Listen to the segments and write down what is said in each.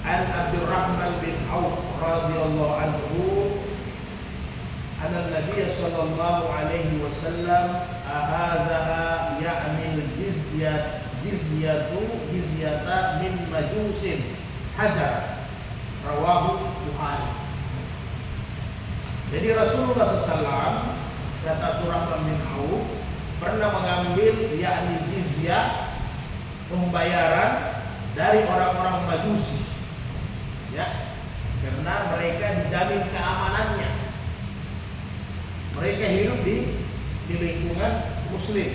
an Abdurrahman bin Auf radhiyallahu anhu anna Nabiy sallallahu alaihi wasallam ahazaha ya'ni jizyata min majusin hajar, rawahu Bukhari. Jadi Rasulullah SAW, kata Abdurrahman bin Auf, pernah mengambil yakni jizyah, pembayaran dari orang-orang Majusi, ya, karena mereka dijamin keamanannya. Mereka hidup di lingkungan Muslim,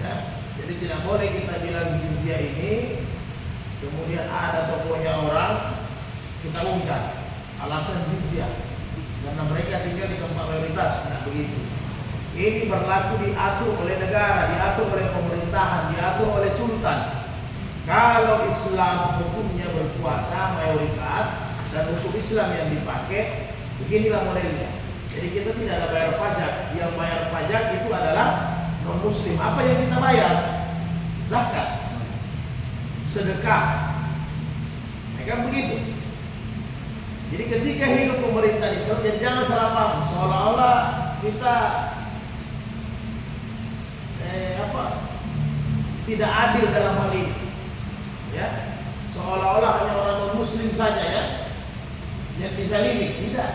ya. Jadi tidak boleh kita bilang jizyah ini kemudian ada tokonya orang kita undang alasan jizyah karena mereka tinggal di tempat mayoritas. Nah begitu. Ini berlaku diatur oleh negara, diatur oleh pemerintahan, diatur oleh sultan. Kalau Islam hukumnya berkuasa mayoritas dan hukum Islam yang dipakai, beginilah modelnya. Jadi kita tidak ada bayar pajak. Yang bayar pajak itu adalah non Muslim. Apa yang kita bayar? Zakat, sedekah. Ya kan begitu. Jadi ketika hidup pemerintah Islam, jadi jangan salah paham seolah-olah kita tidak adil dalam hal ini, ya, seolah-olah hanya orang non Muslim saja ya yang dizalimi. Tidak,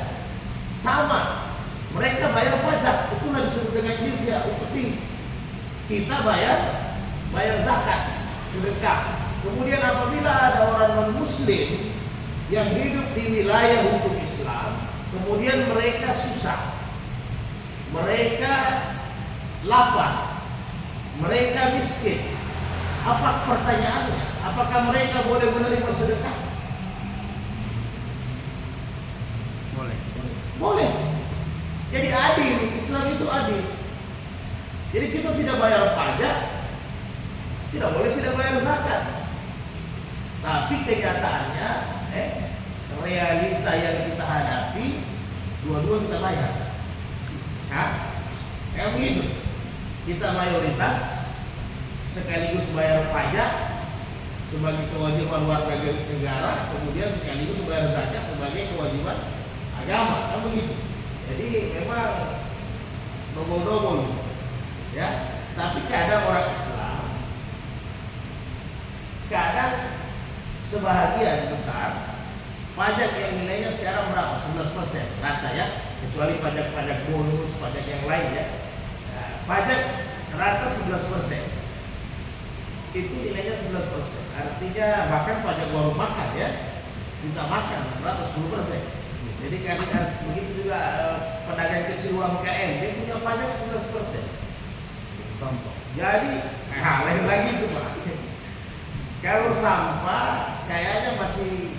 sama, mereka bayar pajak, itulah disebut dengan jizyah, upeti. Kita bayar zakat, sedekah. Kemudian apabila ada orang non Muslim yang hidup di wilayah hukum Islam, kemudian mereka susah, mereka lapar, mereka miskin, apa pertanyaannya? Apakah mereka boleh menerima sedekah? Boleh. Boleh. Jadi adil, Islam itu adil. Jadi kita tidak bayar pajak, tidak boleh tidak bayar zakat. Tapi kenyataannya, realita yang kita hadapi, dua-dua kita bayar. Kayak begitu. Kita mayoritas sekaligus bayar pajak sebagai kewajiban warga negara, kemudian sekaligus bayar zakat sebagai kewajiban agama, kan begitu. Jadi memang double-double, ya. Tapi kadang orang Islam, kadang sebahagian besar pajak yang nilainya sekarang berapa? 11% rata ya, kecuali pajak bonus, pajak yang lain ya. Nah, pajak rata 11%. Itu nilainya 11%. Artinya bahkan pajak warung makan ya, kita makan berapa? 10%. Jadi kan begitu juga pedagang kecil UMKM, dia punya pajak 11%. Sampah. Jadi lain lagi itu Pak. Kalau sampah kayaknya masih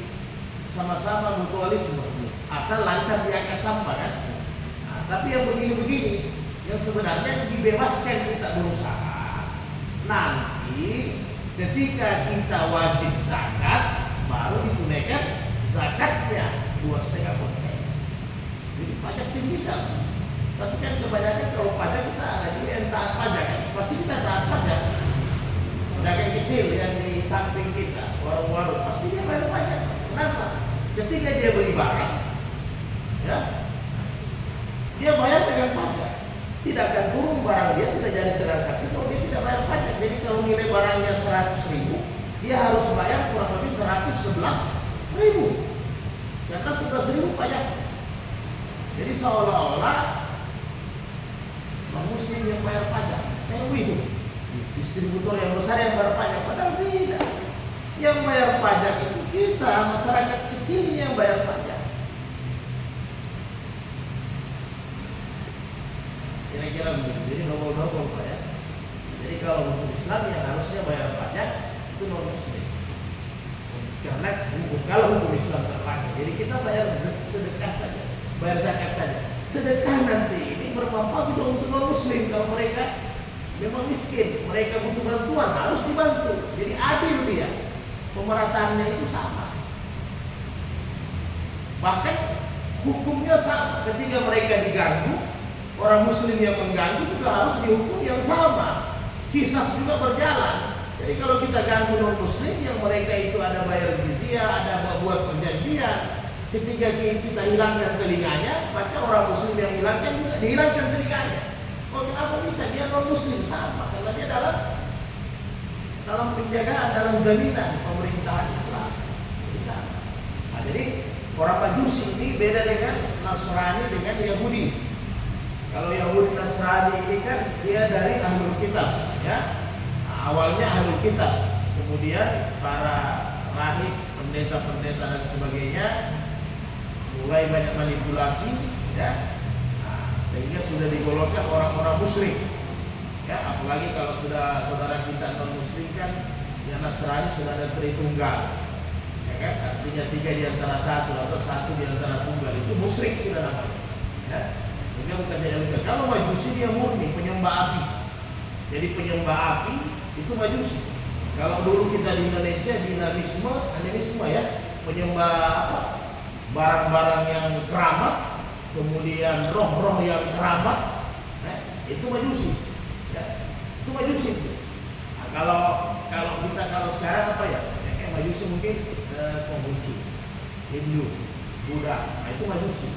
sama-sama mutualisme, asal lancar diangkat sampah kan. Nah, tapi yang begini-begini, yang sebenarnya dibebaskan kita berusaha. Nanti ketika kita wajib zakat, baru ditunaikan zakatnya 2,5%. Jadi pajak tinggi kan. Tapi kan kebanyakan kalau pajak kita ada juga yang taat pajak kan. Pasti kita taat pajak. Pedagang kecil yang di samping kita, warung-warung, pasti dia bayar pajak. Kenapa? Ketika dia beli barang, ya, dia bayar dengan pajak. Tidak akan turun barang dia, tidak jadi transaksi kalau dia tidak bayar pajak. Jadi kalau nilai barangnya 100.000, dia harus bayar kurang lebih 111.000. Karena 11.000 pajaknya. Jadi seolah-olah non-Muslim yang bayar pajak, kayak begitu. Distributor yang besar yang bayar pajak, padahal tidak. Yang bayar pajak itu kita, masyarakat kecil yang bayar pajak. Kira-kira begitu. Jadi double-double Pak ya. Jadi kalau hukum Islam yang harusnya bayar pajak itu non-Muslim. Karena kalau hukum Islam terpakai, jadi kita bayar sedekah saja, bayar zakat saja. Sedekah nanti ini bermanfaat juga untuk non-Muslim. Kalau mereka memang miskin, mereka butuh bantuan, harus dibantu. Jadi adil dia, pemerataannya itu sama. Bahkan hukumnya sama. Ketika mereka diganggu, orang Muslim yang mengganggu juga harus dihukum yang sama. Kisas juga berjalan. Jadi kalau kita ganggu non Muslim yang mereka itu ada bayar jizyah, dia ada buat perjanjian, ketika kita hilangkan telinganya, maka orang muslim yang hilangkan juga dihilangkan telinganya. Oh, kenapa bisa? Dia non muslim sama, karena dia dalam penjagaan, dalam jaminan pemerintahan Islam. Jadi sama. Nah, jadi orang Majusi ini beda dengan Nasrani dengan Yahudi. Kalau Yahudi Nasrani ini kan dia dari Ahlul Kitab, ya. Nah, awalnya Ahlul Kitab, kemudian para rahib, pendeta-pendeta dan sebagainya mulai banyak manipulasi, ya. Nah, sehingga sudah digolongkan orang-orang musyrik. Ya, apalagi kalau sudah saudara kita non muslim kan, yang Nasrani sudah ada Tritunggal. Ya kan? Artinya 3 di antara 1 atau 1 di antara tunggal, itu musyrik sudah namanya. Ya. Sehingga bukan jadi. Kalau Majusi dia murni penyembah api. Jadi penyembah api itu Majusi. Kalau dulu kita di Indonesia animisme ya, penyembah apa? Barang-barang yang keramat, kemudian roh-roh yang keramat, itu Majusi. Ya, itu Majusi. Nah, kalau sekarang apa ya? Kayak Majusi mungkin Konghucu, Hindu, Buddha. Nah, itu Majusi.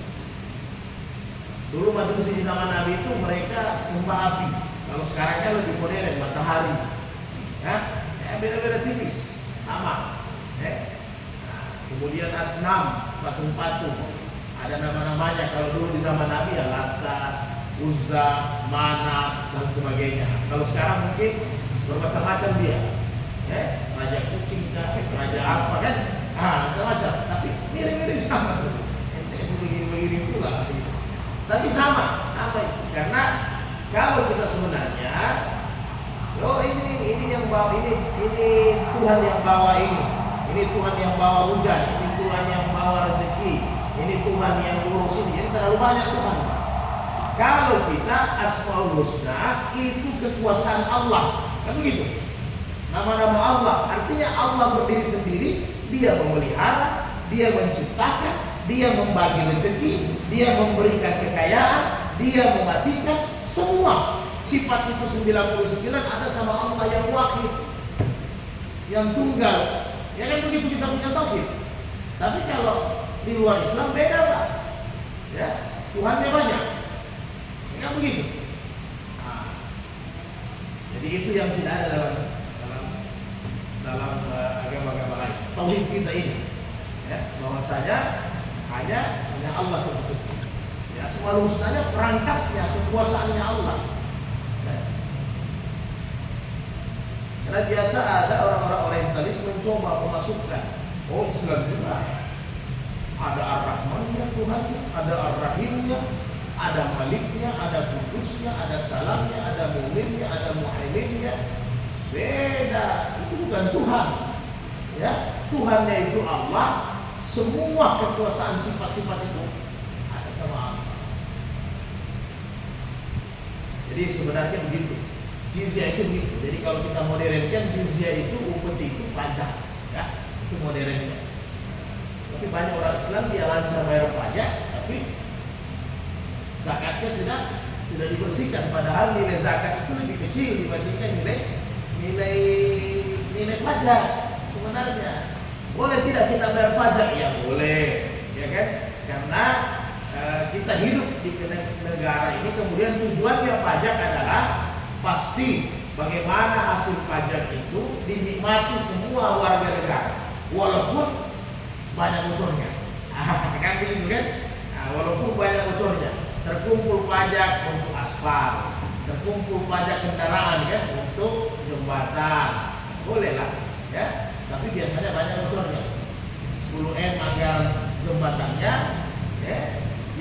Dulu Majusi di zaman Nabi itu mereka sembah api. Kalau sekarang kan lebih modern, matahari. Ya, beda-beda tipis, sama. Nah, kemudian asnam, patung-patung. Ada nama-namanya. Kalau dulu di zaman Nabi ya Lata, Uzza, Manat dan sebagainya. Kalau sekarang mungkin bermacam-macam dia. Raja kucing kah, raja apa kan? Macam-macam. Tapi mirip-mirip sama sih. Begini pula. Tapi sama. Karena kalau kita sebenarnya, ini yang bawa ini Tuhan yang bawa ini Tuhan yang bawa hujan, ini Tuhan yang bawa rezeki, ini Tuhan yang ngurus ini. Jadi terlalu banyak Tuhan. Kalau kita Asmaul Husna itu kekuasaan Allah, kan begitu? Nama-nama Allah, artinya Allah berdiri sendiri, Dia memelihara, Dia menciptakan, Dia membagi rezeki, Dia memberikan kekayaan, Dia mematikan. Semua sifat itu 99 ada sama Allah yang wahid, yang tunggal. Ya kan begitu kita punya tauhid. Tapi kalau di luar Islam beda Pak. Ya, Tuhannya banyak. Kan begitu. Nah, jadi itu yang tidak ada dalam agama-agama lain. Tauhid kita ini, ya, bahwasanya hanya Allah satu-satunya. Ya, semua husnanya perangkatnya, kekuasaannya Allah. Ya. Karena biasa ada orang-orang orientalis mencoba memasukkan, Islam juga ada Ar-Rahmannya Tuhannya, ada Ar-Rahimnya, ada Maliknya, ada Kudusnya, ada Salamnya, ada Mu'minnya, ada Muhaiminnya. Beda, itu bukan Tuhan. Ya, Tuhannya itu Allah. Semua kekuasaan sifat-sifat itu ada sama Allah. Jadi sebenarnya begitu. Jizyah itu begitu. Jadi kalau kita modernkan, jizyah itu upeti itu pajak, ya, itu modernnya. Tapi banyak orang Islam dia lancar bayar pajak, tapi zakatnya tidak dibersihkan. Padahal nilai zakat itu lebih kecil dibandingkan nilai pajak sebenarnya. Boleh tidak kita bayar pajak? Ya boleh, ya kan? Karena kita hidup di negara ini, kemudian tujuannya pajak adalah pasti bagaimana hasil pajak itu dinikmati semua warga negara, walaupun banyak bocornya. Kan begitu kan? Nah, walaupun banyak bocornya, terkumpul pajak untuk aspal, terkumpul pajak kendaraan kan untuk jembatan, bolehlah, ya. Tapi biasanya banyak bocornya. 10M anggaran jembatannya, ya,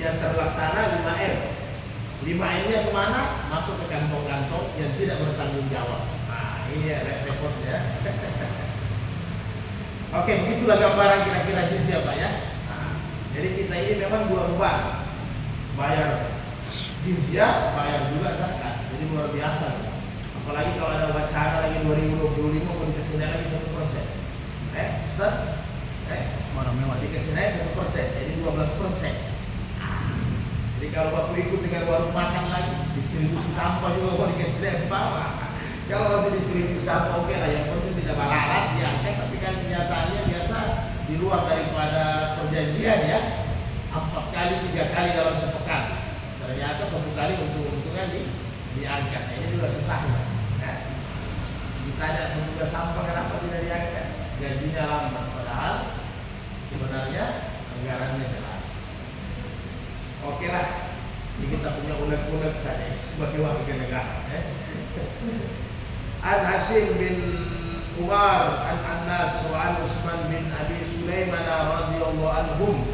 yang terlaksana 5M. 5M-nya kemana? Masuk ke kantong-kantong yang tidak bertanggung jawab. Nah, ini ya repotnya. Oke, begitulah gambaran kira-kira jizyah Pak ya. Nah, jadi kita ini memang 2 beban. Bayar jizyah, bayar juga zakat. Jadi luar biasa. Apalagi kalau ada wacana lagi 2025 mau dikasih naik lagi 1%. Ustaz? Orang mewah dikasih naik 1%, jadi 12%. Jadi kalau Bapak ikut dengan warung makan lagi, distribusi sampah juga mau dikasih naik bawah. Kalau masih distribusi sampah oke lah, yang penting tidak balarat diangkat, tapi kan kenyataannya biasa di yang juga sampah kenapa tidak diangkat? Gajinya lambat, padahal sebenarnya anggarannya jelas. Oke lah, ini kita punya unek-unek saja sebagai warga negara. An Hasim bin Umar an Anas wa an Utsman bin Abi Sulaiman radhiyallahu anhum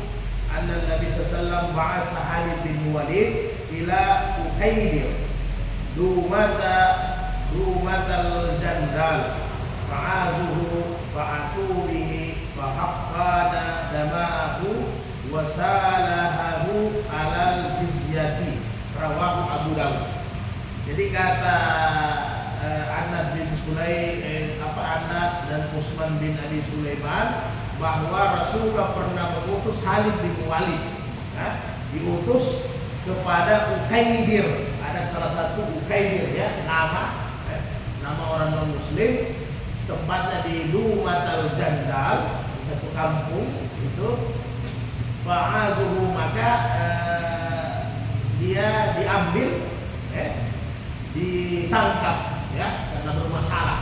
anna Nabi sallallahu alaihi wasallam ba'atha Khalid bin Walid ila Ukaidir dumatal jandal fa'azuhu fa'atu bihi fahaqqana dama'ahu wa salahahu alal jizyati, rawahu Abu Dawud. Jadi kata Anas bin Anas dan Utsman bin Abi Sulaiman bahwa Rasulullah pernah mengutus Khalid bin Walid, diutus kepada Ukaidir. Ada salah satu Ukaidir ya, nama orang non muslim, tempatnya di Dumatal Jandal, di satu kampung itu. Fa'azuhu, maka dia diambil, ditangkap ya karena bermasalah.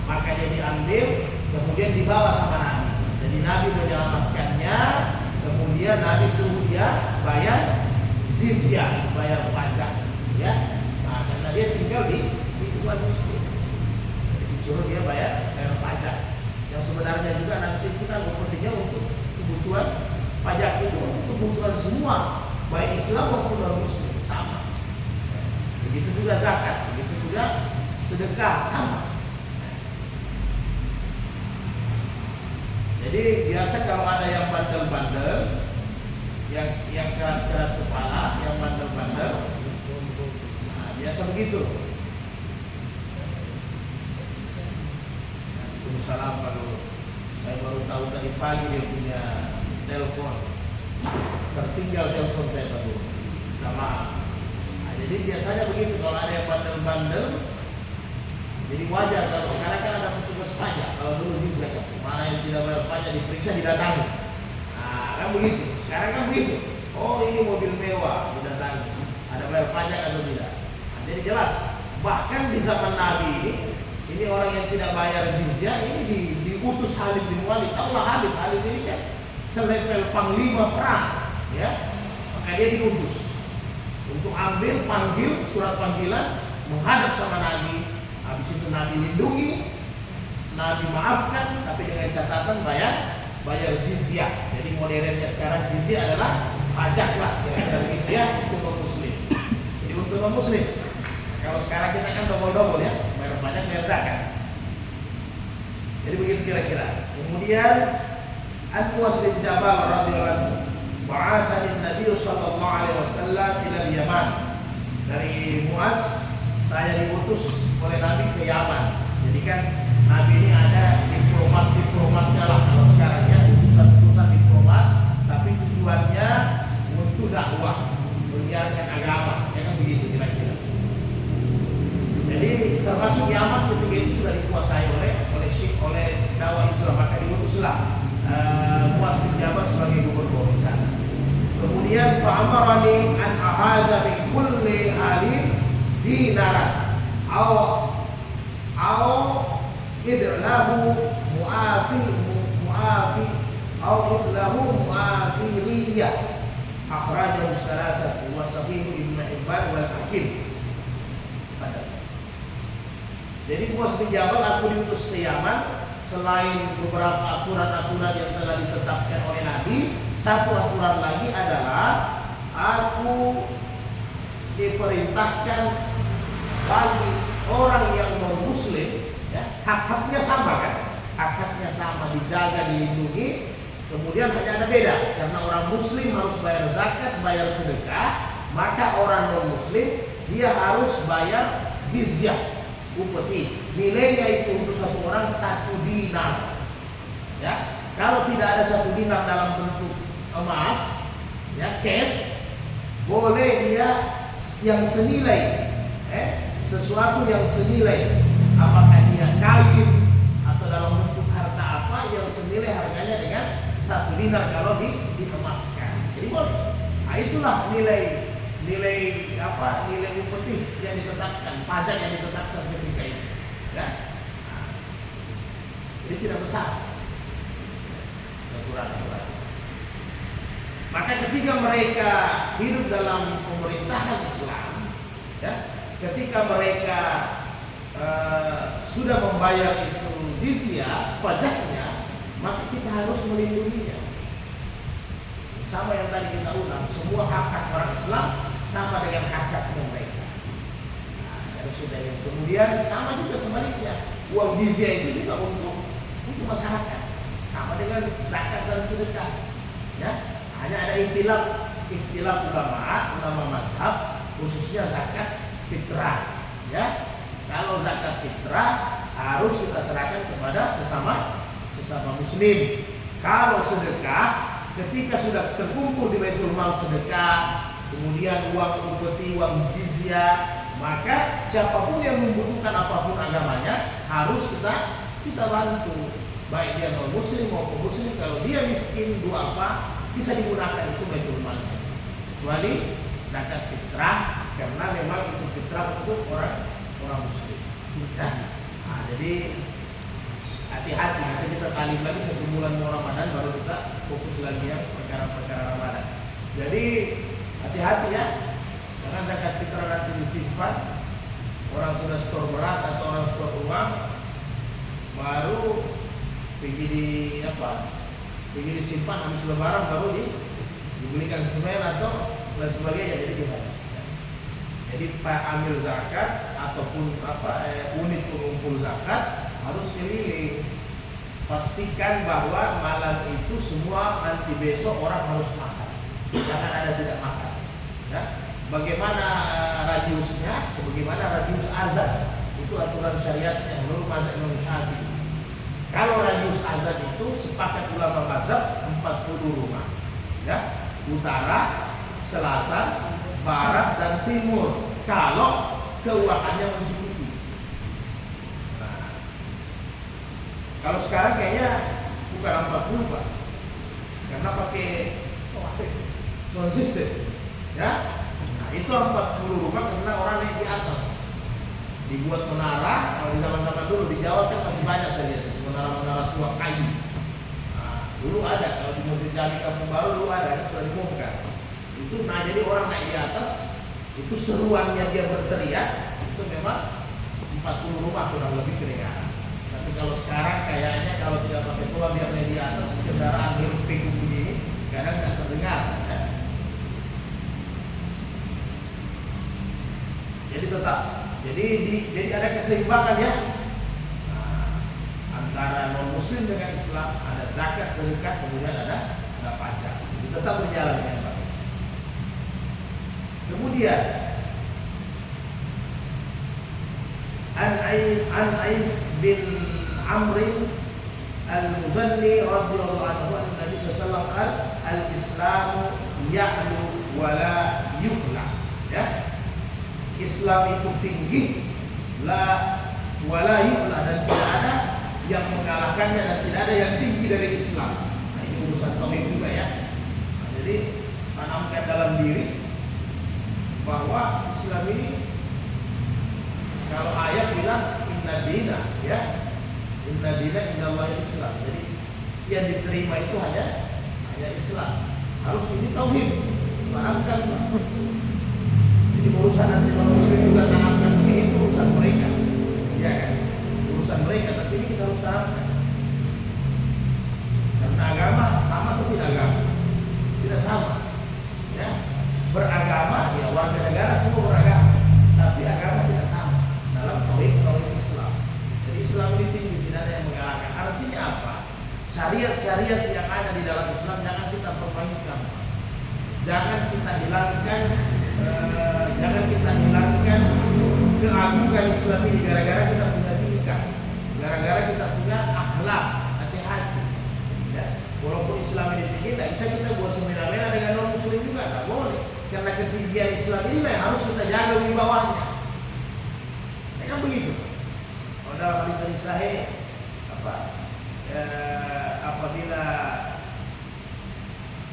Maka dia diambil, kemudian dibawa sama Nabi. Jadi Nabi menyelamatkannya, kemudian Nabi suruh dia bayar jizyah, bayar pajak, ya. Karena dia tinggal di lingkungan muslim, jadi disuruh dia bayar pajak. Yang sebenarnya juga nanti kita kepentingan untuk kebutuhan pajak itu untuk kebutuhan semua, baik Islam maupun non muslim sama. Begitu juga zakat, begitu juga sedekah sama. Jadi biasa kalau ada yang bandel-bandel, yang keras-keras kepala, yang bandel-bandel, biasa begitu. Waalaikumsalam, kalau saya baru tahu tadi pagi dia punya telepon, tertinggal telepon saya baru. Jadi biasanya begitu kalau ada yang bandel-bandel. Jadi wajar, kalau sekarang kan ada petugas pajak. Kalau dulu bisa mana yang tidak bayar pajak diperiksa, didatangi. Kan begitu. Sekarang kan begitu. Oh, ini mobil mewah, didatangi. Ada bayar pajak atau tidak? Jadi jelas. Bahkan di zaman Nabi ini orang yang tidak bayar jizyah ini diutus Khalid bin Walid. Tahulah Khalid ini kan selevel panglima perang, ya. Maka dia diutus untuk panggil surat panggilan, menghadap sama Nabi. Habis itu Nabi lindungi, Nabi maafkan, tapi dengan catatan bayar jizyah. Jadi modernnya sekarang jizyah adalah pajak lah, kira-kira begitu ya, untuk non muslim. Jadi untuk non muslim. Kalau sekarang kita kan double ya, bayar pajak, bayar zakat. Jadi begitu kira-kira. Kemudian An-Muaz bin Jabal radhiyallahu anhu ba'asani Nabi sallallahu alaihi wasallam ila Yaman. Dari Muaz, saya diutus oleh Nabi ke Yaman. Jadi kan Nabi ini ada diplomatnya lah kalau sekarang ya, utusan diplomat, tapi tujuannya untuk dakwah, menyiarkan agama, ya kan begitu kira-kira. Jadi termasuk Yaman ketika itu sudah dikuasai oleh dakwah Islam, maka diutuslah Muaz bin Jabal sebagai gubernur di sana. Kemudian fa'amarani an ahada min kulli halin dinaran au idlahu muafi au idlahu muafiriyah, akhrajahu salasatu wa sahih Ibnu Hibban wal Hakim. Jadi Muaz bin Jabal, aku diutus ke Yaman. Selain beberapa aturan-aturan yang telah ditetapkan oleh Nabi, satu aturan lagi adalah aku diperintahkan bagi orang yang non-muslim, ya, hak-haknya sama kan? Hak-haknya sama, dijaga, dilindungi. Kemudian hanya ada beda, karena orang muslim harus bayar zakat, bayar sedekah, maka orang non-muslim dia harus bayar jizyah, upeti. Nilainya itu untuk satu orang 1 dinar. Ya, kalau tidak ada 1 dinar dalam bentuk emas, ya, cash, boleh dia yang senilai, sesuatu yang senilai, apakah dia kain atau dalam bentuk harta apa yang senilai harganya dengan 1 dinar kalau dikemaskan. Jadi boleh. Nah, itulah nilai upeti yang ditetapkan, pajak yang ditetapkan ketika itu. Ya. tidak besar. Aturan-aturan. Maka ketika mereka hidup dalam pemerintahan Islam, ya, ketika mereka sudah membayar itu jizyah, pajaknya, maka kita harus melindunginya. Sama yang tadi kita ulang, semua hak-hak orang Islam sama dengan hak-haknya mereka. Nah, dari sudah yang kemudian sama juga sebaliknya, uang jizyah itu juga untuk masyarakat, sama dengan zakat dan sedekah. Ya, hanya ada ikhtilaf ulama mazhab, khususnya zakat fitrah. Ya, kalau zakat fitrah harus kita serahkan kepada sesama muslim. Kalau sedekah, ketika sudah terkumpul di Baitul Mal sedekah, kemudian uang upeti, uang jizyah, maka siapapun yang membutuhkan apapun agamanya harus kita bantu. Baik dia non muslim maupun muslim, kalau dia miskin duafa bisa digunakan itu Baitul Mal. Kecuali zakat fitrah, karena memang itu fitrah untuk orang muslim. Nah, jadi hati-hati, nanti kita talim lagi 1 bulan mau Ramadan, baru kita fokus lagi yang perkara-perkara Ramadan. Jadi hati-hati ya, jangan zakat fitrah nanti disimpan, orang sudah stor beras atau orang stor uang, baru pergi disimpan habis lebaran, baru dibelikan semen atau dan sebagainya, jadi dihabiskan. Jadi Pak ambil zakat ataupun unit pengumpul zakat harus keliling, pastikan bahwa malam itu semua nanti besok orang harus makan, jangan ada tidak makan. Ya. Bagaimana radiusnya? Sebagaimana radius azan, itu aturan syariatnya menurut mazhab Imam Syafi'i. Kalau radius azan itu sepakat ulama mazhab 40 rumah, ya, utara, selatan, barat dan timur, kalau keuangannya mencukupi. Nah, kalau sekarang kayaknya bukan 40 Pak, karena pakai sound system, ya. Nah, itu 40 rumah karena orang naik di atas, dibuat menara. Kalau di zaman-zaman dulu di Jawa kan masih banyak saya lihat menara-menara tua kayu. Nah, dulu ada, kalau di Masjid Jami Kampung Baru dulu ada, sudah dibongkar. Itu, nah jadi orang naik di atas, itu seruannya dia berteriak, itu memang 40 rumah kurang lebih kedengaran. Tapi kalau sekarang kayaknya kalau tidak pakai tua biar naik di atas, kendaraan hirupik begini kadang tidak terdengar. Ya. Jadi tetap, jadi ada keseimbangan ya, antara non muslim dengan Islam, ada zakat, sedekah, kemudian ada pajak. Jadi tetap berjalan dengan bagus. Kemudian An Ais bin Amr al-Muzanni radhiyallahu anhu, Nabi sallallahu alaihi wasallam al-Islamu ya'lu wa la yu'la. Ya. Islam itu tinggi, wala yu'la, dan tidak ada yang mengalahkannya, dan tidak ada yang tinggi dari Islam. Nah, ini urusan tauhid juga ya. Nah, jadi tanamkan dalam diri bahwa Islam ini, kalau ayat bilang inna dina, ya, inna dina innallahi Islam. Jadi yang diterima itu hanya Islam. Harus ini tauhid. Tanamkan. Jadi urusan nanti non muslim juga tanamkan, ini urusan mereka, ya kan? Urusan mereka, tapi ini kita harus tanamkan. Karena agama sama atau tidak agama? Tidak sama. Ya, beragama, ya warga negara semua beragama, tapi agama tidak sama dalam tauhid Islam. Jadi Islam ini tinggi, tidak ada yang mengalahkan. Artinya apa? Syariat-syariat yang ada di dalam Islam jangan kita permainkan, jangan kita hilangkan. Jangan kita hilangkan keagungan Islam ini gara-gara kita punya tingkah, gara-gara kita punya akhlak, hati-hati. Ya. Walaupun Islam ini tinggi, tidak bisa kita buat semena-mena dengan non muslim juga, tidak boleh. Karena ketinggian Islam ini harus kita jaga wibawanya. Ya kan begitu. Kalau dalam hadis sahih apabila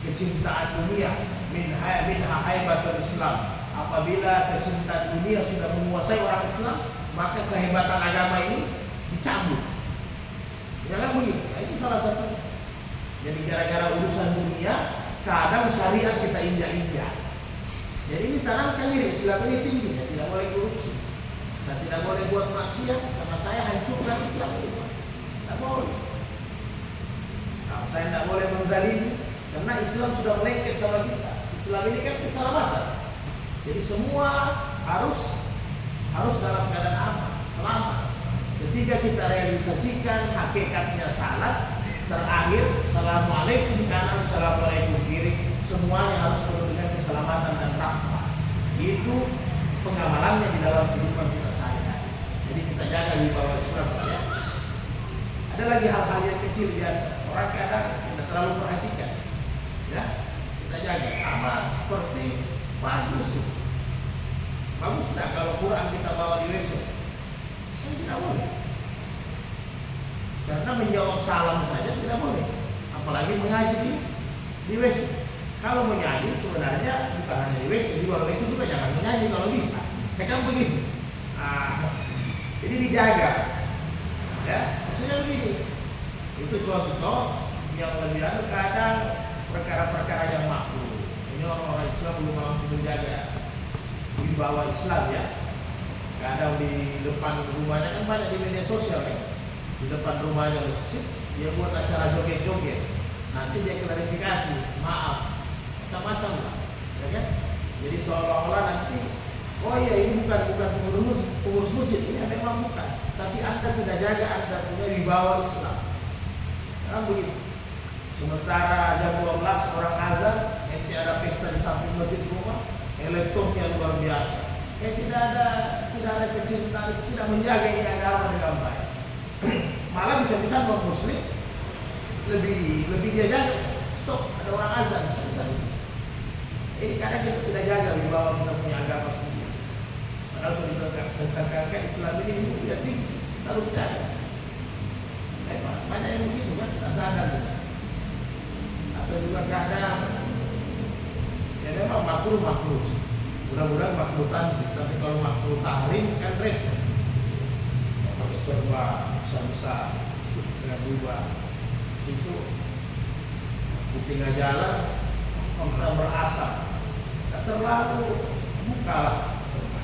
kecintaan dunia minha haibatul Islam, apabila kecintaan dunia sudah menguasai orang Islam, maka kehebatan agama ini dicabut. Jangan salah satu. Jadi gara-gara urusan dunia, kadang syariat kita injak-injak. Jadi ini tanamkan diri, Islam ini tinggi, saya tidak boleh korupsi, saya tidak boleh buat maksiat, karena saya hancurkan Islam ini. Tidak boleh. Nah, saya tidak boleh menzalimi, karena Islam sudah melengket sama kita. Islam ini kan keselamatan. Jadi semua harus dalam keadaan aman, selamat. Ketika kita realisasikan hakikatnya salat, terakhir assalamualaikum kanan, assalamualaikum kiri, semuanya harus penuh dengan keselamatan dan rahmat. Itu pengamalannya di dalam kehidupan kita sehari-hari. Jadi kita jaga di bawah Islam ya. Ada lagi hal-hal yang kecil biasa, orang kadang tidak terlalu perhatikan. Ya, kita jaga sama seperti bagus. Bagus tidak kalau Quran kita bawa di WC? Tidak boleh. Karena menjawab salam saja tidak boleh. Apalagi mengaji di WC. Kalau menyanyi sebenarnya bukan hanya di WC, di luar WC juga jangan menyanyi kalau bisa. Ya kan begitu. Jadi dijaga. Ya, maksudnya begini. Itu contoh yang lebih kadang perkara-perkara yang makruh. Ini orang-orang Islam belum mampu menjaga wibawa Islam ya. Kadang di depan rumahnya kan banyak di media sosial ya. Di depan rumahnya masjid, dia buat acara joget-joget. Nanti dia klarifikasi, maaf, macam-macam lah, ya kan? Jadi seolah-olah nanti, oh iya ini bukan pengurus masjid, ini memang bukan. Tapi Anda tidak jaga, Anda punya wibawa Islam. Kan begitu. Sementara jam 12 orang azan, nanti ada pesta di samping masjid rumah, elektronnya luar biasa. Tidak ada kecintaan, tidak menjaga ini agama dengan baik. Malah bisa-bisa non muslim lebih dia jaga. Stop, ada orang azan bisa. Ini karena kita tidak jaga wibawa kita punya agama sendiri. Padahal sudah ditekankan Islam ini dia tinggi, harus jaga. Banyak yang begitu kan, tak sadar juga. Atau juga kadang ya memang makruh sih. Mudah-mudahan makruh tanzih, tapi kalau makruh tahrim kan repot. Pakai serba besar dengan berubah situ tinggal jalan kita berasap, tak terlalu bukalah serba.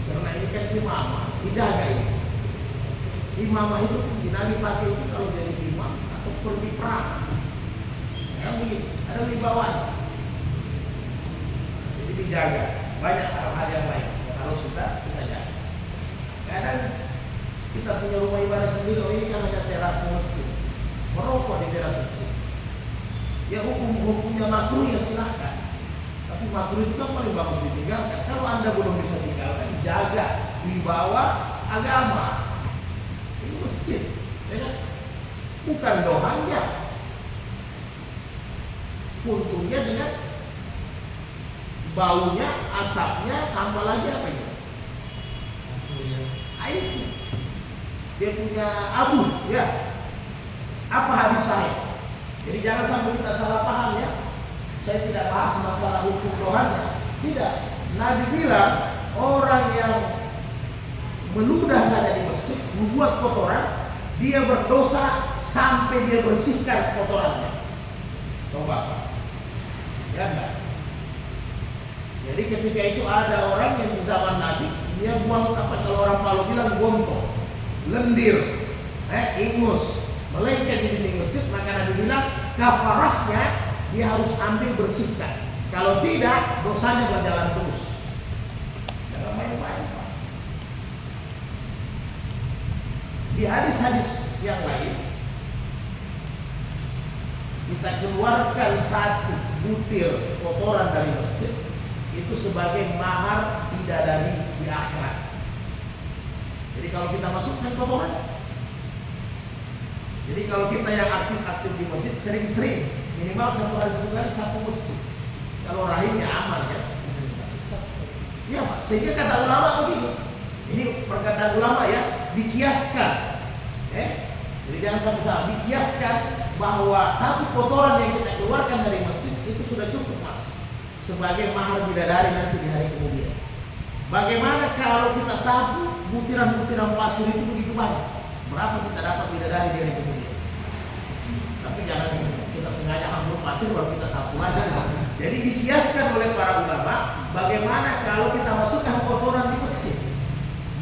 Karena ini kan imamah, dijaga ini. Imamah itu Nabi pakai itu kalau jadi imam atau pergi perang. Ya begitu, ada wibawanya. Jadi dijaga. Banyak hal-hal yang lain yang harus kita jaga. Kadang kita punya rumah ibadah sendiri, oh ini kan ada teras masjid, merokok di teras masjid. Ya hukumnya makruh ya silahkan. Tapi makruh itu kan paling bagus ditinggalkan. Kalau Anda belum bisa tinggalkan, jaga wibawa agama. Ini masjid, ya kan? Bukan dohannya, punturnya dengan baunya, asapnya, tambah lagi apa ini? Air. Dia punya abu, ya. Apa hadis saya? Jadi jangan sampai kita salah paham ya. Saya tidak bahas masalah hukum dohannya. Tidak. Nabi bilang orang yang meludah saja di masjid, membuat kotoran, dia berdosa sampai dia bersihkan kotorannya. Coba Pak. Ya enggak? Jadi ketika itu ada orang yang di zaman Nabi, dia buang apa kalau orang Palu bilang gontok, lendir, ingus, melengket di dinding masjid, maka Nabi bilang kafarahnya dia harus ambil bersihkan. Kalau tidak, dosanya berjalan terus. Jangan main-main Pak. Di hadis-hadis yang lain, kita keluarkan satu butir kotoran dari masjid itu sebagai mahar bidadari di akhirat. Jadi kalau kita masukkan kotoran, jadi kalau kita yang aktif di masjid sering-sering, minimal satu hari satu masjid. Kalau rahimnya aman ya. Iya Pak. Sehingga kata ulama begini. Ini perkataan ulama ya, dikiaskan. Jadi jangan sampai salah, dikiaskan bahwa satu kotoran yang kita keluarkan dari masjid itu sudah cukup Mas sebagai mahar bidadari nanti di hari kemudian. Bagaimana kalau kita sapu butiran-butiran pasir itu begitu banyak? Berapa kita dapat bidadari di hari kemudian? Tapi jangan kita sengaja ambil pasir baru kita sapu aja. Jadi dikiaskan oleh para ulama, bagaimana kalau kita masukkan kotoran di masjid?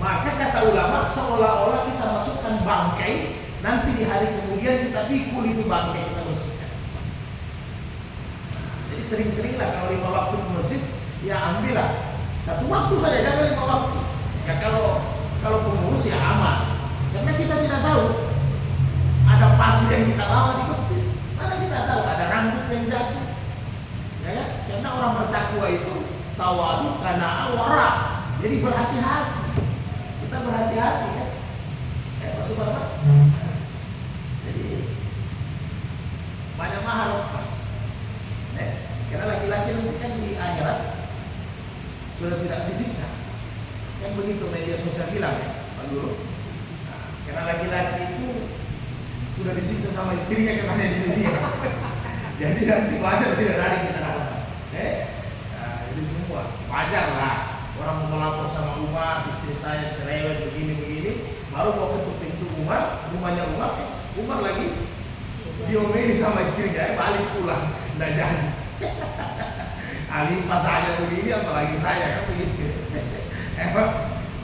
Maka kata ulama seolah-olah kita masukkan bangkai, nanti di hari kemudian kita pikul itu bangkai kita bersihkan. Jadi sering-seringlah kalau 5 waktu ke masjid, ya ambillah 1 waktu saja, jangan 5 waktu. Ya kalau pengurus ya aman, karena kita tidak tahu ada pasir yang kita bawa di masjid, mana kita tahu ada rambut yang jatuh, ya kan? Karena orang bertakwa itu tawadu karena wara, jadi berhati-hati. Kita berhati-hati kan, Pak Suparman. Jadi banyak mahal pas. Karena laki-laki nanti kan di akhirat sudah tidak disiksa. Kan begitu media sosial bilang ya, Pak Guru. Nah, karena laki-laki itu sudah disiksa sama istrinya kemana di dunia. Jadi nanti wajar tidak dari kita dapat. Nah, jadi semua wajar lah. Orang mau melapor sama Umar, istri saya cerewet begini-begini, baru mau ketuk pintu Umar, rumahnya Umar lagi diomeli sama istrinya, balik pulang, nggak jadi. Alimpa saja begini, apalagi saya kan begitu. Mas,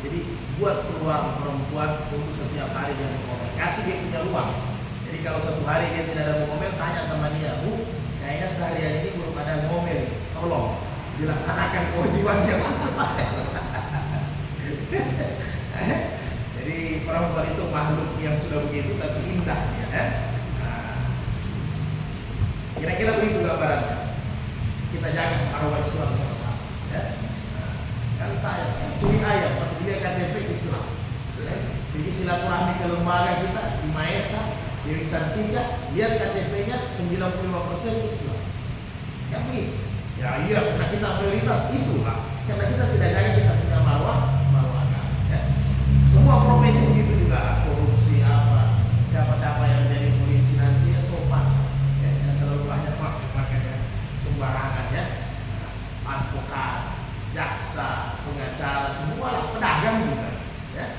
jadi buat peluang perempuan untuk setiap hari dia ngomel, kasih dia punya ruang. Jadi kalau satu hari dia tidak ada ngomel, tanya sama dia, Bu, kayaknya seharian ini belum ada ngomel, tolong dilaksanakan kewajibannya. Jadi perempuan itu makhluk yang sudah begitu tapi indah, ya kan? Nah, kira-kira begitu gambarannya. Kita jaga marwah Islam sama-sama. Ya? Nah, kan saya curi ayam pas dia KTP Islam. Jadi silaturahmi ke lembaga kita di Maesa, di Irisan 3, lihat KTP-nya 95% Islam. Ya begitu. Ya iya, karena kita mayoritas itulah. Karena kita tidak jaga kita punya marwah agama. Ya. Semua profesi begitu juga lah. Korupsi apa, siapa-siapa yang jadi polisi nanti ya sopan. Ya, jangan terlalu banyak makanya sembarangan ya. Advokat, jaksa, pengacara, semua lah, pedagang juga. Ya.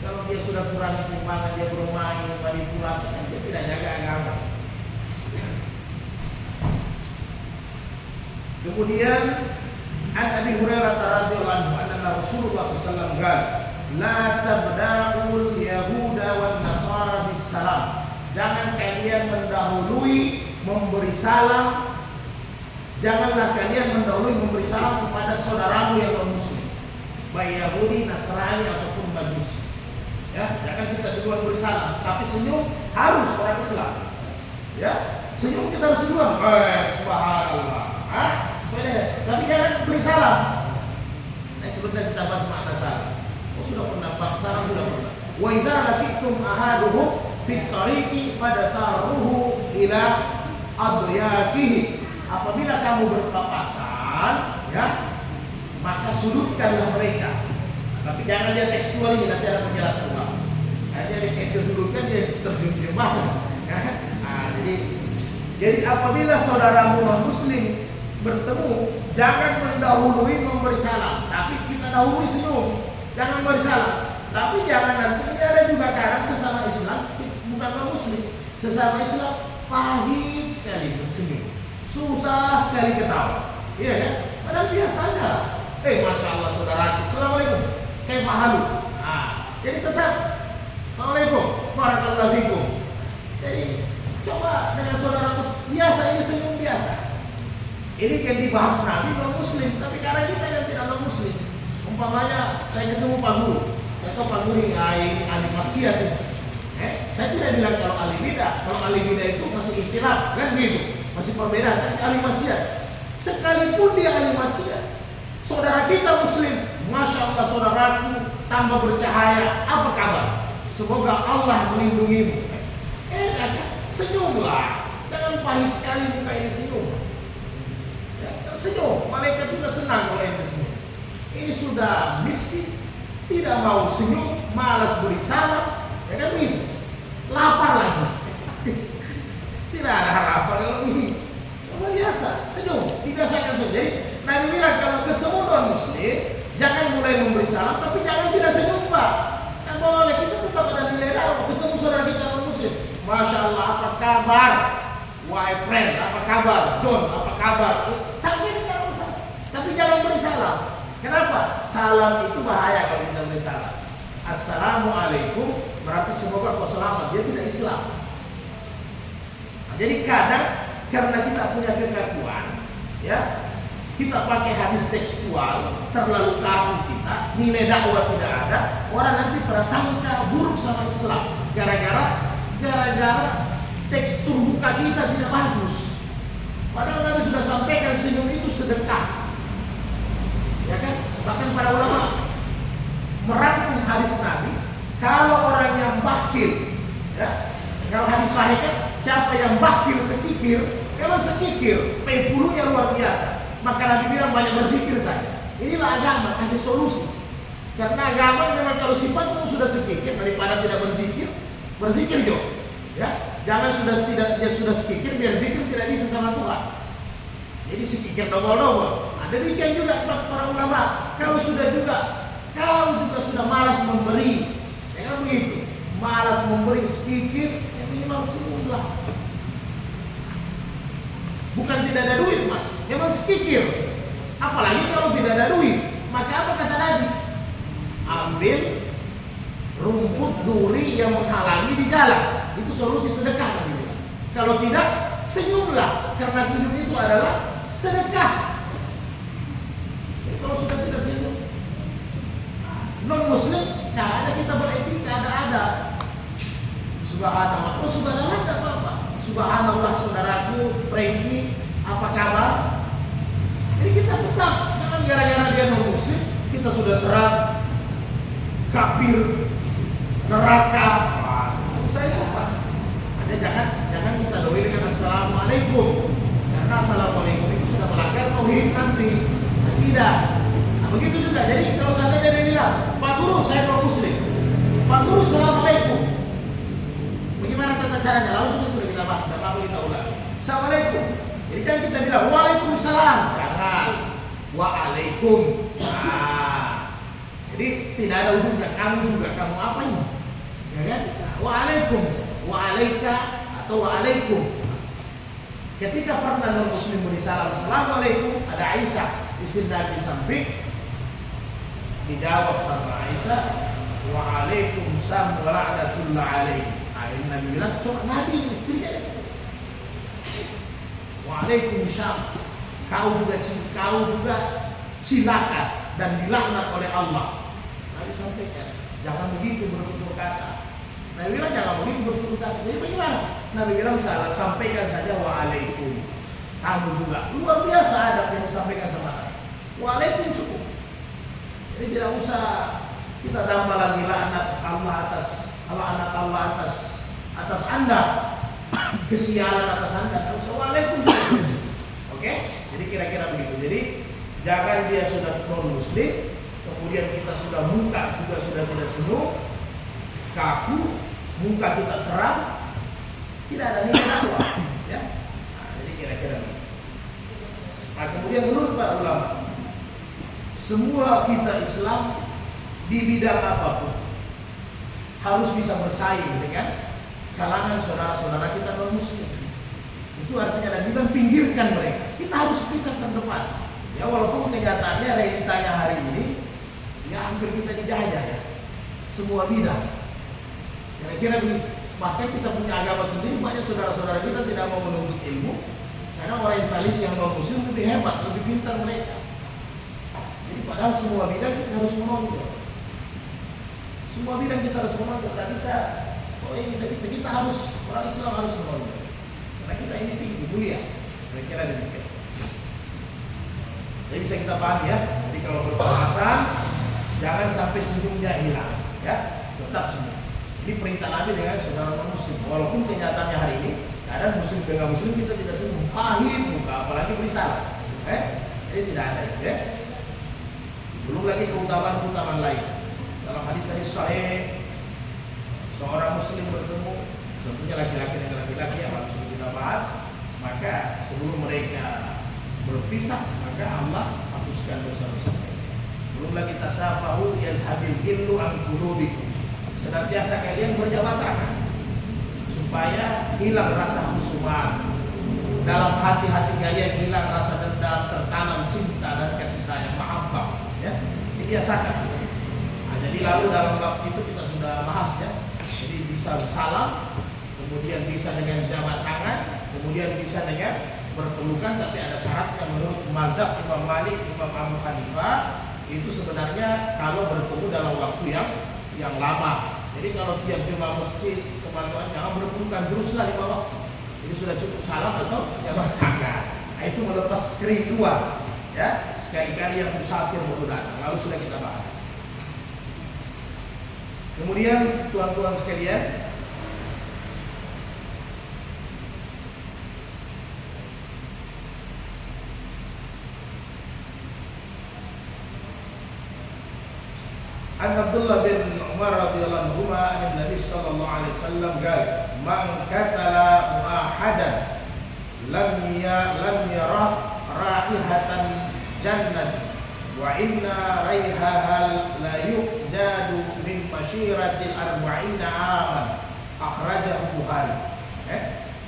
Kalau dia sudah kurang timbangan, dia bermain, manipulasi, kan dia tidak jaga agama. Kemudian an Abi Hurairah radhiyallahu anhu anna Rasulullah sallallahu alaihi wasallam la tabda'ul yahuda wan nasara bis salam. Jangan kalian mendahului memberi salam. Janganlah kalian mendahului memberi salam kepada saudaramu yang non-muslim, baik Yahudi, Nasrani ataupun Majusi. Ya, jangan kita duluan beri salam, tapi senyum harus orang Islam. Ya, senyum kita harus duluan. Subhanallah. Tapi jangan beri salam. Nah, sebentar kita bahas makna salam. Sudah pernah Pak salam sudah pernah. Wa idza laqitum ahaduhum fit tariqi fadataruhu ila adyaqihi. Apabila kamu berpapasan, ya, maka sudutkanlah mereka. Tapi jangan lihat tekstual ini, nanti ada penjelasan Pak. Nanti ada yang sudutkan dia terjemahkan. Nah, jadi apabila saudaramu non muslim bertemu, jangan mendahului memberi salam, tapi kita dahului senyum. Jangan beri salam, tapi jangan nanti ini ada juga kadang sesama Islam, bukan non muslim, sesama Islam pahit sekali bersenyum, susah sekali ketawa, iya kan? Padahal biasanya, masya Allah saudaraku, assalamualaikum, kayak mahalu. Jadi tetap, assalamualaikum, warahmatullahi wabarakatuh. Jadi coba dengan saudaraku biasa, ini senyum biasa. Ini yang dibahas Nabi non muslim, tapi karena kita yang tidak non muslim. Umpamanya saya ketemu Pak Guru, saya tahu Pak Guru ini ahli maksiat itu. Saya tidak bilang kalau ahli bidah, kalau ahli bidah itu masih ikhtilaf, kan gitu, masih perbedaan. Tapi ahli maksiat, sekalipun dia ahli maksiat, saudara kita muslim, masya Allah saudaraku tambah bercahaya, apa kabar? Semoga Allah melindungimu. Senyumlah, jangan pahit sekali muka ini senyum. Senyum, malaikat juga senang kalau yang senyum. Ini sudah miskin, tidak mau senyum, malas beri salam, ya kan begitu. Lapar lagi, tidak ada harapan kalau begini. Luar biasa, senyum, dibiasakan senyum. Jadi Nabi bilang kalau ketemu non muslim, jangan mulai memberi salam, tapi jangan tidak senyum Pak. Nah, boleh kita tetap ada nilai dakwah. Ketemu saudara kita non muslim, Masya Allah, apa kabar? Wahai friend, apa kabar? John, apa kabar? Sampai dengan salam. Tapi jangan beri salam. Kenapa? Salam itu bahaya kalau kita beri salam. Assalamualaikum berarti semoga kau selamat. Dia tidak Islam. Nah, jadi kadang karena kita punya kekakuan, ya, kita pakai hadis tekstual, terlalu kaku kita, nilai dakwah tidak ada, orang nanti prasangka buruk sama Islam. Gara-gara tekstur muka kita tidak bagus. Padahal Nabi sudah sampaikan senyum itu sedekah. Ya kan? Bahkan para ulama merangkum hadis Nabi, kalau orang yang bakhil, ya, kalau hadis sahih kan, siapa yang bakhil sekikir, memang sekikir, puluhnya luar biasa. Maka Nabi bilang banyak berzikir saja. Inilah agama, kasih solusi. Karena agama memang kalau sifatnya sudah sekikir, daripada tidak berzikir, berzikir jo. Ya, jangan dia sudah sekikir, biar zikir tidak bisa sama Tuhan. Jadi sekikir double-double. Nah, demikian juga para ulama. Kau juga sudah malas memberi, ya kan begitu? Malas memberi sedikit, ya minimal senyumlah. Bukan tidak ada duit mas, memang sedikit. Apalagi kalau tidak ada duit, maka apa kata Nabi? Ambil rumput duri yang menghalangi di jalan, itu solusi sedekah Nabi bilang. Kalau tidak, senyumlah, karena senyum itu adalah sedekah. Jadi kalau sudah tidak senyum, non muslim caranya kita beretika ada. Subhanallah, oh subhanallah tidak apa-apa. Subhanallah saudaraku Franky, apa kabar? Jadi kita tetap, jangan gara-gara dia non muslim kita sudah serat, kafir, neraka. Saya lupa. Ada jangan kita doain dengan assalamualaikum, karena assalamualaikum itu sudah melanggar tauhid nanti. Nah, tidak. Nah, begitu juga. Jadi kalau seandainya dia bilang, Pak Guru saya non muslim, Pak Guru assalamualaikum, bagaimana tata caranya? Lalu sudah kita bahas, tidak perlu kita ulang. Assalamualaikum. Jadi kan kita bilang waalaikumsalam, jangan waalaikum. Nah, jadi tidak ada ujungnya. Kamu juga, kamu apa ini? Ya kan? Waalaikum, waalaika atau waalaikum. Ketika pernah non muslim beri salam assalamualaikum, ada Aisyah istri Nabi samping, dijawab sama Aisyah, waalaikumsalam warahmatullahi alaihi. Akhirnya Nabi bilang, coba Nabi istrinya, waalaikumsalam, kau juga silakan dan dilaknat oleh Allah. Nabi sampaikan, jangan begitu bertutur kata. Nabi bilang jangan begitu bertutur kata. Jadi bagaimana? Nabi bilang sampaikan saja waalaikum. Kamu juga. Luar biasa adab yang disampaikan sama Nabi. Waalaikum cukup. Jadi tidak usah kita tambah lagi laknat Allah atas Anda, kesialan atas Anda. Tidak usah waalaikum cukup. Oke? Jadi kira-kira begitu. Jadi jangan dia sudah non muslim, kemudian kita sudah muka juga sudah tidak senyum, kaku, muka kita seram, tidak ada nilai dakwah, ya. Nah, jadi kira-kira begitu. Nah, kemudian menurut para ulama, semua kita Islam di bidang apapun harus bisa bersaing dengan kalangan saudara-saudara kita non muslim. Itu artinya Nabi bilang pinggirkan mereka. Kita harus bisa terdepan. Ya walaupun kenyataannya realitanya hari ini ya hampir kita dijajah ya. Semua bidang. Kira-kira begitu. Bahkan kita punya agama sendiri, banyak saudara-saudara kita tidak mau menuntut ilmu karena orientalis yang non muslim lebih hebat, lebih pintar mereka. Jadi padahal semua bidang kita harus menonjol. Semua bidang kita harus menonjol. Tidak bisa. Oh ini tidak bisa. Kita harus, orang Islam harus menonjol. Karena kita ini tinggi mulia. Kira-kira demikian. Jadi bisa kita paham ya. Jadi kalau berpapasan, jangan sampai senyumnya hilang. Ya, tetap senyum. Ini perintah Nabi dengan saudara non muslim. Walaupun kenyataannya hari ini kadang muslim dengan muslim kita tidak senyum, pahit muka, apalagi beri salam. Jadi tidak ada ya. Belum lagi keutamaan-keutamaan lain. Dalam hadis-hadis sahih, seorang muslim bertemu, tentunya laki-laki dengan laki-laki yang harus kita bahas, maka sebelum mereka berpisah, maka Allah hapuskan dosa-dosa mereka. Belum lagi tasafahu yazhabil gillu an qulubikum. Senantiasa kalian berjabat tangan supaya hilang rasa husuman dalam hati-hati kalian, hilang rasa dendam, tertanam cinta dan kasih sayang, mahabbah, ya. Dibiasakan. Nah, jadi lalu dalam bab itu kita sudah bahas, ya. Jadi bisa salam, kemudian bisa dengan jabat tangan, kemudian bisa dengan berpelukan, tapi ada syaratnya menurut mazhab Imam Malik, Imam Abu Hanifah. Itu sebenarnya kalau bertemu dalam waktu yang lama. Jadi kalau tiap jemaah masjid kemana jangan berpelukan teruslah 5 waktu. Ini sudah cukup salam atau jabat tangan. Nah, itu melepas kerinduan, ya. Sekali-kali yang musafir baru datang. Lalu sudah kita bahas. Kemudian tuan-tuan sekalian, An Abdullah bin Umar radhiyallahu anhu an Nabi sallallahu alaihi wasallam qala man katala muahadan lam yarah raihatan jannah wa inna raihaha la yujadu min masyiratil arba'ina aman akhrajahu Bukhari.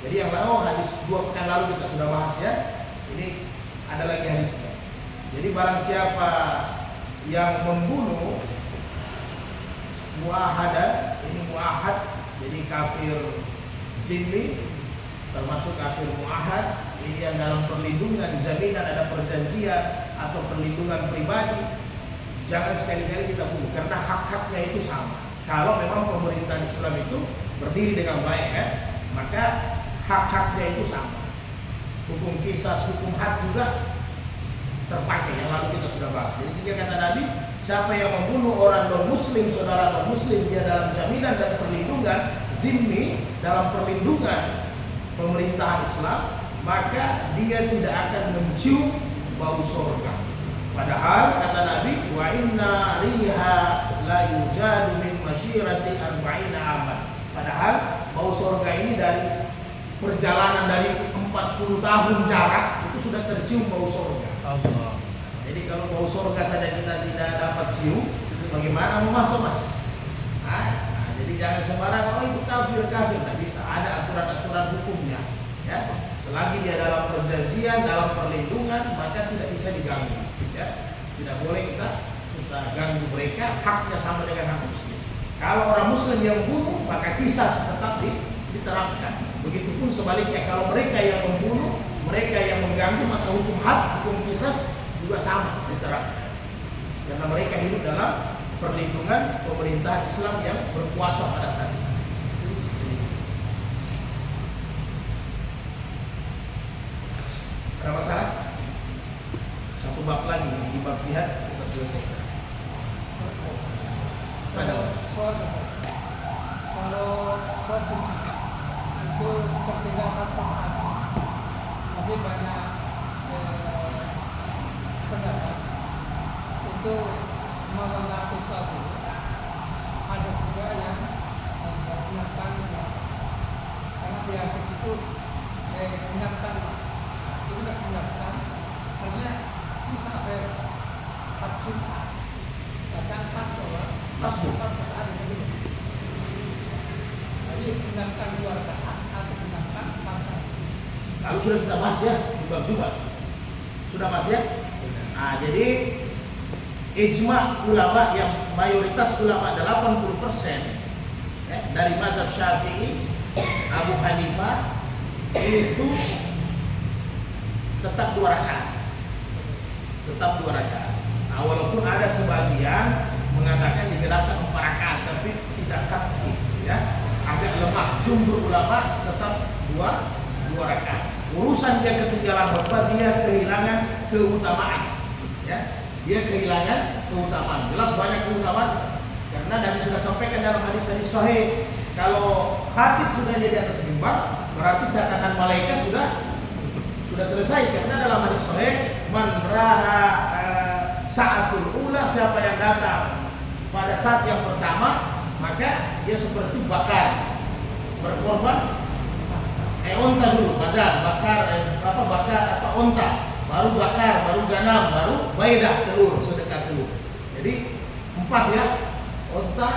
Jadi yang lalu hadis 2 pekan lalu kita sudah bahas, ya. Ini ada lagi hadisnya. Jadi barang siapa yang membunuh muahadan, ini muahad, jadi kafir zimmi, termasuk kafir muahad, ini yang dalam perlindungan, jaminan, ada perjanjian atau perlindungan pribadi, jangan sekali-kali kita bunuh karena hak-haknya itu sama. Kalau memang pemerintahan Islam itu berdiri dengan baik, kan, maka hak-haknya itu sama. Hukum kisas, hukum had juga terpakai, yang lalu kita sudah bahas. Jadi sehingga kata Nabi, siapa yang membunuh orang non-muslim, saudara non-muslim, dia dalam jaminan dan perlindungan zimmi, dalam perlindungan pemerintahan Islam, maka dia tidak akan mencium bau surga. Padahal kata Nabi, wa inna riha la yujadu min masyirati arba'ina aman. Padahal bau surga ini dari perjalanan dari 40 tahun jarak itu sudah tercium bau surga. Allah. Jadi kalau bau surga saja kita tidak dapat cium, bagaimana mau masuk, Mas? Nah, jadi jangan sembarangan, oh itu kafir, tidak bisa. Ada aturan-aturan hukumnya, ya. Selagi dia dalam perjanjian, dalam perlindungan, maka tidak bisa diganggu, ya. Tidak boleh kita ganggu mereka, haknya sama dengan hak muslim. Kalau orang muslim yang bunuh, maka kisas tetap diterapkan. Begitupun sebaliknya, kalau mereka yang membunuh, mereka yang mengganggu, maka hukum had, hukum kisas juga sama diterapkan. Karena mereka hidup dalam perlindungan pemerintah Islam yang berkuasa pada saat itu. Ada masalah? Satu bab lagi, di bab jihad kita selesaikan. Ada kalau itu tertinggal satu masih banyak pendapat itu mengaku satu, ada juga yang menggunakan karena di atas itu menggunakan itu tidak dijelaskan karena musafir pas Jumat datang pas sholat pas Jumat ada dulu. Jadi menggunakan 2 rakaat atau menggunakan 4 rakaat. Lalu sudah kita bahas, ya, di bab Jumat. Sudah bahas, ya. Nah, jadi ijma ulama yang mayoritas ulama 80%, ya, dari mazhab Syafi'i, Abu Hanifah itu tetap 2 rakaat. Tetap 2 rakaat. Nah, walaupun ada sebagian mengatakan digerakkan 4 rakaat, tapi tidak qat'i, ya. Agak lemah. Jumhur ulama tetap 2 rakaat. Urusan dia ketinggalan khutbah, dia kehilangan keutamaan, ya. Dia kehilangan keutamaan. Jelas banyak keutamaan karena Nabi sudah sampaikan dalam hadis-hadis sahih, kalau khatib sudah di atas mimbar, berarti catatan malaikat sudah selesai. Karena dalam hadis sahih, man raha sa'atul ula, siapa yang datang pada saat yang pertama, maka dia seperti bakar, berkorban onta dulu, bakar onta, baru bakar, baru ganam, baru baidah, telur, sedekah telur. Jadi 4, ya, onta,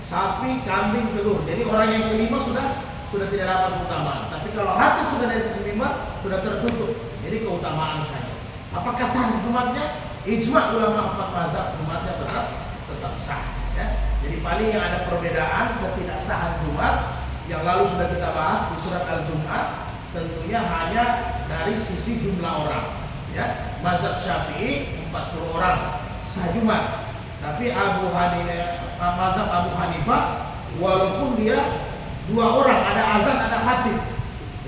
sapi, kambing, telur. Jadi orang yang kelima sudah sudah tidak dapat keutamaan. Tapi kalau khatib sudah di atas mimbar sudah tertutup. Jadi keutamaan saja. Apakah sah Jumatnya? Ijma ulama 4 mazhab Jumatnya tetap sah. Ya. Jadi paling yang ada perbedaan ketidaksahan Jumat yang lalu sudah kita bahas di surat Al-Jum'ah, tentunya hanya dari sisi jumlah orang. Ya, mazhab Syafi'i 40 orang sah Jumat. Tapi mazhab Abu Hanifah walaupun dia 2 orang, ada azan, ada khatib.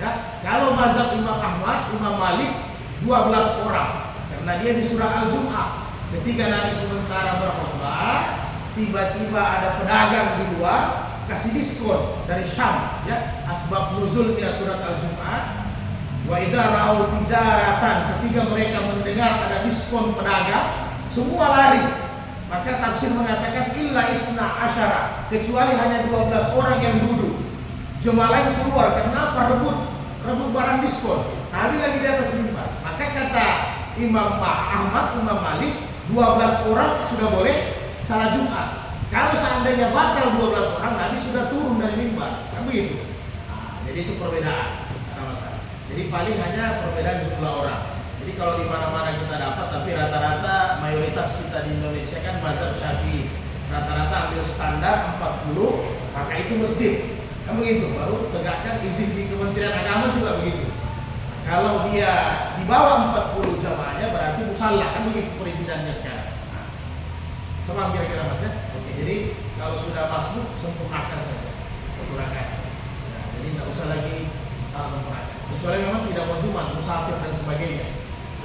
Ya, kalau mazhab Imam Ahmad, Imam Malik 12 orang. Karena dia di surah Al-Jum'ah. Ketika Nabi sementara berkhutbah, tiba-tiba ada pedagang di luar kasih diskon dari Syam, ya. Asbab nuzulnya surat Al-Jum'ah. Wa idza ra'au tijaratan, ketika mereka mendengar ada diskon pedagang, semua lari. Maka tafsir mengatakan illa isna asyara, kecuali hanya 12 orang yang duduk. Jemaah lain keluar, kenapa rebut barang diskon. Nabi lagi di atas mimbar. Maka kata Imam Ahmad, Imam Malik, 12 orang sudah boleh salat Jumat. Kalau seandainya batal 12 orang, Nabi sudah turun dari mimbar. Kan begitu. Nah, jadi itu perbedaan. Jadi paling hanya perbedaan jumlah orang. Jadi kalau di mana-mana kita dapat, tapi rata-rata mayoritas kita di Indonesia kan mazhab Syafi'i. Rata-rata ambil standar 40, maka itu masjid. Kan begitu. Baru tegakkan izin di Kementerian Agama juga begitu. Kalau dia di bawah 40 jamaahnya berarti musalla, kan begitu perizinannya sekarang. Nah, sama kira-kira Mas ya. Oke, jadi kalau sudah masuk sempurnakan saja. Sempurnakan. Nah, jadi nggak usah lagi salah sempurnakan. Kecuali memang tidak mau Jumat, musafir dan sebagainya.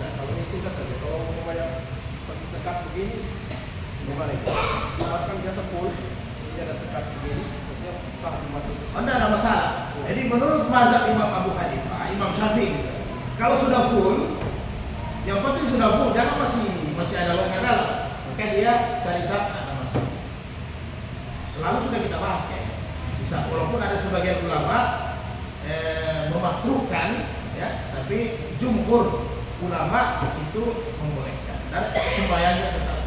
Ya, kalau ini singkat saja. Kalau umpamanya sekat begini, gimana itu? Jumat kan biasa full, ini ada sekat begini, maksudnya sah Jumat itu. Tidak ada masalah. Jadi menurut mazhab Imam Abu Hanifah, Imam Syafi'i, kalau sudah full, yang penting sudah full, jangan masih ada longgar dalam. Maka dia cari sab, ada masalah. Selalu sudah kita bahas kayaknya. Bisa, walaupun ada sebagian ulama memakruhkan, ya, tapi jumhur ulama itu membolehkan dan sembahyangnya tetap.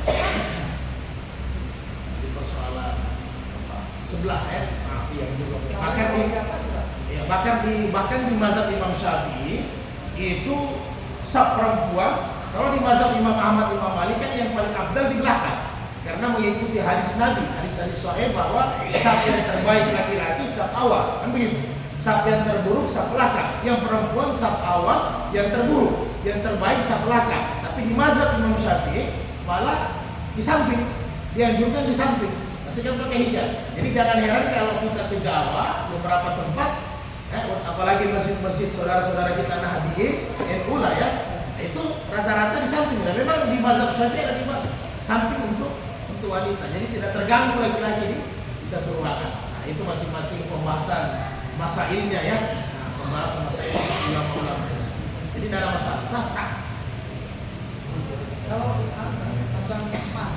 Di persoalan sebelah ya, bahkan di mazhab Imam Syafi'i itu sab perempuan. Kalau di mazhab Imam Ahmad, Imam Malik kan yang paling afdal di belakang, karena mengikuti hadis Nabi, hadis sahih bahwa sab yang terbaik laki-laki sab awal, kan begitu. Sab yang terburuk sab belakang, yang perempuan sab awal, yang terburuk, yang terbaik sab belakang. Tapi di mazhab Imam Syafi'i malah di samping, dianjurkan di samping. Nanti kan pakai hijab. Jadi jangan heran kalau kita ke Jawa beberapa tempat, apalagi masjid-masjid saudara-saudara kita Nahdliyin, NU lah ya, itu rata-rata di samping. Dan memang di mazhab Syafi'i ada di samping untuk wanita. Jadi tidak terganggu laki-laki di satu ruangan. Nah, itu masing-masing pembahasan masailnya ya, pembahasan masail ulama-ulama. Jadi tidak ada masalah, sah. Kalau pasang emas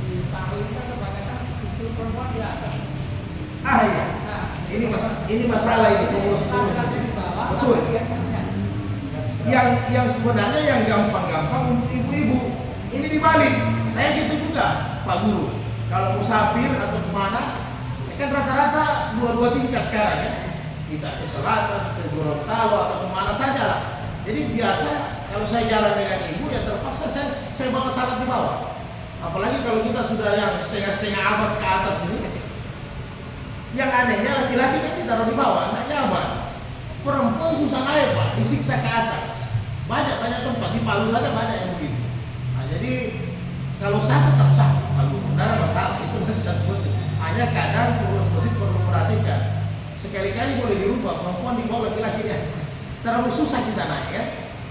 di tahun itu kebanyakan justru perempuan di atas. Iya. Nah, ini masalah itu pengurus di bawah. Betul. Emasnya. Yang sebenarnya yang gampang-gampang untuk ibu-ibu ini dibalik. Saya gitu juga, Pak Guru. Kalau musafir atau kemana, kan rata-rata 2 tingkat sekarang ya. Kita ke selatan, ke Gorontalo atau kemana saja lah. Jadi biasa kalau saya jalan dengan ibu ya terpaksa saya bawa salat di bawah. Apalagi kalau kita sudah yang setengah-setengah abad ke atas ini. Yang anehnya laki-laki kan ditaruh di bawah, nggak nyaman. Perempuan susah naik Pak, disiksa ke atas. Banyak tempat di Palu saja banyak yang begitu. Nah, jadi kalau sah tetap sah, Pak Guru, tidak ada masalah. Itu masjid. Hanya kadang pengurus masjid perlu perhatikan. Sekali-kali boleh dirubah, perempuan di bawah, laki-laki di atas. Terlalu susah kita naik kan.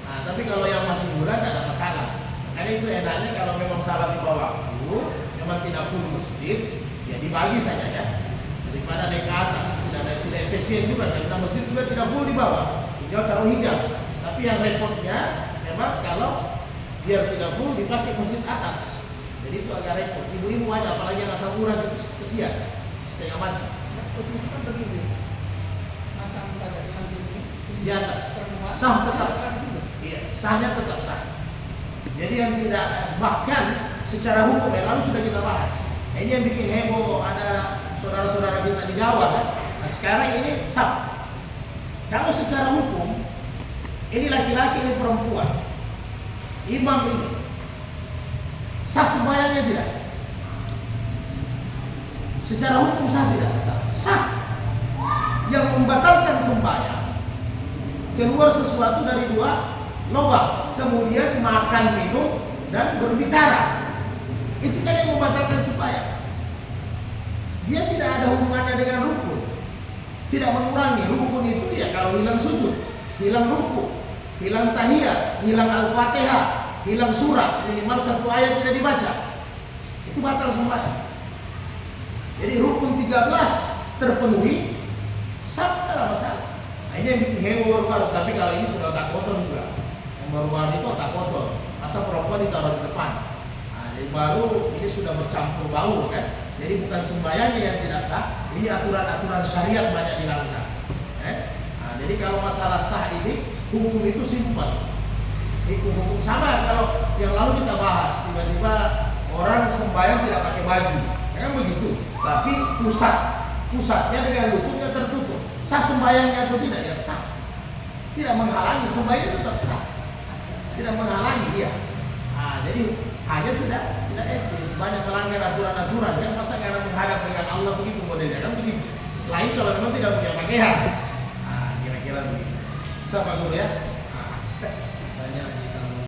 Nah, tapi kalau yang masih muda tidak ada masalah. Karena itu enaknya kalau memang salat di bawah memang tidak full masjid, ya dibagi saja ya. Daripada naik ke atas, tidak efisien juga. Karena masjid juga tidak full di bawah, tinggal taruh hijab. Tapi yang repotnya memang kalau biar tidak full dipakai masjid atas. Jadi itu agak repot. Ibu-ibu aja, apalagi yang asal murah itu kesian, setengah mati. Posisi kan begini. Macam pada ini Di atas sah tetap sah. Iya, sahnya tetap sah. Jadi yang tidak, bahkan secara hukum yang lalu sudah kita bahas. Ini yang bikin heboh, ada saudara-saudara kita di Jawa kan. Nah, sekarang ini sab Kalau secara hukum, ini laki-laki, ini perempuan, imam ini, sah sembahyangnya tidak? Secara hukum sah tidak? Sah. Yang membatalkan sembahyang keluar sesuatu dari dua lubang, kemudian makan, minum, dan berbicara. Itu kan yang membatalkan sembahyang. Dia tidak ada hubungannya dengan rukun, tidak mengurangi. Rukun itu ya kalau hilang sujud, hilang ruku, hilang tahiyat, hilang al-fatihah, hilang surat, minimal satu ayat tidak dibaca, itu batal sembahyang. Jadi rukun 13 terpenuhi, sah, tidak masalah. Nah, ini yang bikin heboh baru-baru. Tapi kalau ini sudah otak kotor juga. Yang baru-baru itu otak kotor. Masa perempuan ditaruh di depan. Nah, jadi baru ini sudah bercampur bau kan. Jadi bukan sembahyangnya yang tidak sah, ini aturan-aturan syariat banyak dilanggar. Nah, jadi kalau masalah sah ini, hukum itu simpel. Hukum sama kalau yang lalu kita bahas, tiba-tiba orang sembahyang tidak pakai baju, ya kan begitu. Tapi pusatnya dengan lututnya tertutup. Sah sembahyangnya atau tidak? Ya sah. Tidak menghalangi, sembahyang tetap sah. Tidak menghalangi dia. Nah, jadi hanya tidak etis, banyak melanggar aturan-aturan. Kan masa karena menghadap dengan Allah begitu modelnya kan begitu. Lain kalau memang tidak punya pakaian. Nah, kira-kira begitu. Siapa guru ya?